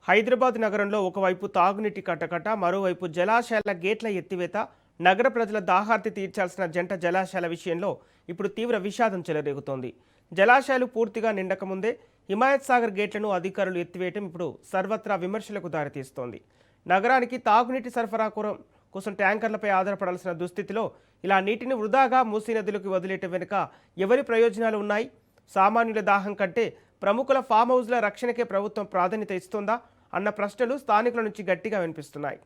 హైదరాబాద్ నగరంలో ఒకవైపు తాగునీటి కటకట, మరోవైపు జలాశయాల గేట్ల ఎత్తివేత, నగర ప్రజల దాహార్తి తీర్చాల్సిన జంట జలాశయాల విషయంలో ఇప్పుడు తీవ్ర విషాదం చెలరేగుతోంది. జలాశయాలు పూర్తిగా నిండకముందే హిమాయత్ సాగర్ గేట్లను అధికారులు ఎత్తివేయటం ఇప్పుడు సర్వత్రా విమర్శలకు దారితీస్తోంది. నగరానికి తాగునీటి సరఫరా కోసం ట్యాంకర్లపై ఆధారపడాల్సిన దుస్థితిలో ఇలా నీటిని వృధాగా మూసీ నదులకు వదిలేయటం వెనుక ఎవరి ప్రయోజనాలు ఉన్నాయి? సామాన్యుల దాహం కంటే ప్రముఖుల ఫామ్ హౌస్ల రక్షణకే ప్రభుత్వం ప్రాధాన్యత ఇస్తోందా అన్న ప్రశ్నలు స్థానికుల నుంచి గట్టిగా వినిపిస్తున్నాయి.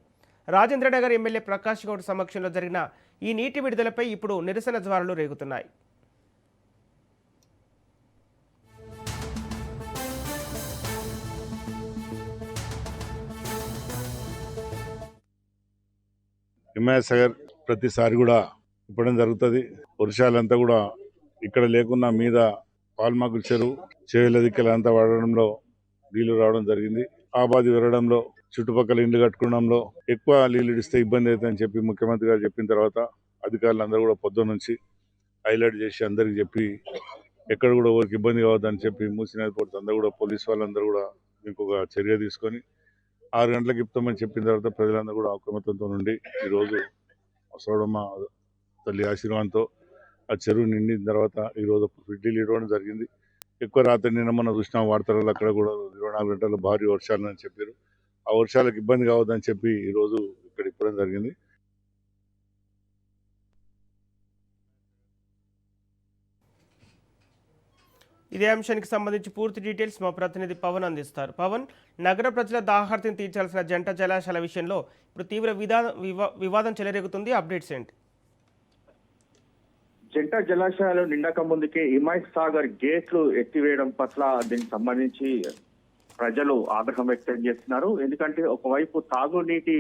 రాజేంద్రనగర్ ఎమ్మెల్యే ప్రకాష్ గౌడ్ సమక్షంలో జరిగిన ఈ నీటి విడుదలపై ఇప్పుడు నిరసన జ్వాలలు రేగుతున్నాయి. హిమాయత్ సాగర్ ప్రతిసారి కూడా ఇప్పడం జరుగుతుంది. వర్షాలంతా కూడా ఇక్కడ లేకున్నా మీద పాల్మాకుల చెరువు చేల దిక్కలంతా వాడడంలో నీళ్లు రావడం జరిగింది. ఆబాది విరడంలో చుట్టుపక్కల ఇండ్లు కట్టుకోవడంలో ఎక్కువ నీళ్లు ఇడిస్తే ఇబ్బంది అవుతుందని చెప్పి ముఖ్యమంత్రి గారు చెప్పిన తర్వాత అధికారులందరూ కూడా పొద్దున్న నుంచి హైలైట్ చేసి అందరికి చెప్పి ఎక్కడ కూడా ఎవరికి ఇబ్బంది కావద్దని చెప్పి మూసిన అందరూ కూడా పోలీసు వాళ్ళందరూ కూడా ఇంకొక చర్య తీసుకొని 6 గంటలకు ఇస్తామని చెప్పిన తర్వాత ప్రజలందరూ కూడా అప్రమత్తంతో నుండి ఈరోజు సోడమ్మ తల్లి ఆశీర్వాదంతో ఆ చెరువు నిండిన తర్వాత ఈరోజు ఫిడ్డీలు ఇవ్వడం జరిగింది. ఎక్కువ రాత్రి నిన్న మనం చూసిన వార్తలలో అక్కడ కూడా 24 గంటల భారీ వర్షాలు అని చెప్పారు. ఆ వర్షాలకు ఇబ్బంది కావద్దని చెప్పి ఈరోజు ఇక్కడ ఇవ్వడం జరిగింది. ఇదే అంశానికి సంబంధించి పూర్తి డీటెయిల్స్ మా ప్రతినిధి పవన్ అందిస్తారు. పవన్, నగర ప్రజల దాహార్తిని తీర్చాల్సిన జంట జలాశయాల విషయంలో ఇప్పుడు తీవ్ర వివాదం చెలరేగుతుంది. అప్డేట్స్ ఏంటి? జంట జలాశయాలు నిండక ముందుకే హిమాయత్ సాగర్ గేట్లు ఎత్తివేయడం పట్ల దీనికి సంబంధించి ప్రజలు ఆగ్రహం వ్యక్తం చేస్తున్నారు. ఎందుకంటే ఒకవైపు తాగునీటి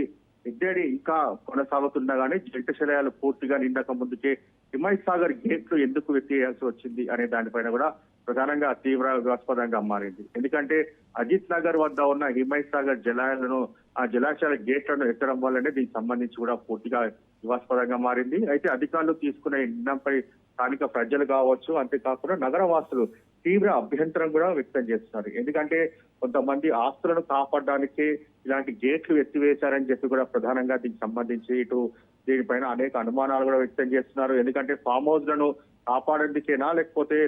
ఎద్దడి ఇంకా కొనసాగుతుండగానే జంట జలాశయాలు పూర్తిగా నిండక ముందుకే హిమాయత్ సాగర్ గేట్లు ఎందుకు ఎత్తివేయాల్సి వచ్చింది అనే దానిపైన కూడా ప్రధానంగా తీవ్ర వివాదాస్పదంగా మారింది. ఎందుకంటే అజిత్ నగర్ వద్ద ఉన్న హిమాయత్ సాగర్ జలాలను ఆ జలాశయాల గేట్లను ఎత్తడం వల్లనే దీనికి సంబంధించి కూడా పూర్తిగా వివాదాస్పదంగా మారింది. అయితే అధికారులు తీసుకునే నిర్ణయంపై స్థానిక ప్రజలు కావచ్చు, అంతేకాకుండా నగరవాసులు తీవ్ర అభ్యంతరం కూడా వ్యక్తం చేస్తున్నారు. ఎందుకంటే కొంతమంది ఆస్తులను కాపాడడానికి ఇలాంటి గేట్లు ఎత్తివేశారని చెప్పి కూడా ప్రధానంగా దీనికి సంబంధించి ఇటు దీనిపైన అనేక అనుమానాలు కూడా వ్యక్తం చేస్తున్నారు. ఎందుకంటే ఫామ్ హౌస్ లను కాపాడేందుకేనా, లేకపోతే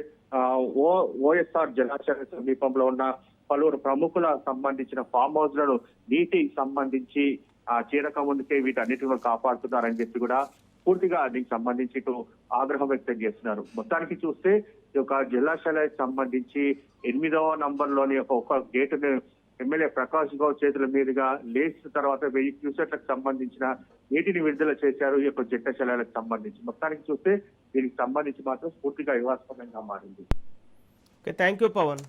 ఓఎస్ఆర్ జలాశయ సమీపంలో ఉన్న పలువురు ప్రముఖుల సంబంధించిన ఫామ్ హౌస్ లను నీటి సంబంధించి చేరక ముందుకే వీటన్నిటిని కాపాడుతున్నారని చెప్పి కూడా పూర్తిగా దీనికి సంబంధించి ఇటు ఆగ్రహం వ్యక్తం చేస్తున్నారు. మొత్తానికి చూస్తే ఈ యొక్క జలాశయాలకు సంబంధించి 8వ నంబర్లోని ఒక గేటును ఎమ్మెల్యే ప్రకాష్ గౌడ్ చేతుల మీదుగా లేచిన తర్వాత 1000 క్యూసెట్లకు సంబంధించిన నీటిని విడుదల చేశారు ఈ యొక్క జంట జలాలకు సంబంధించి. మొత్తానికి చూస్తే దీనికి సంబంధించి మాత్రం పూర్తిగా వివాదాస్పదంగా మారింది. Thank you Pawan.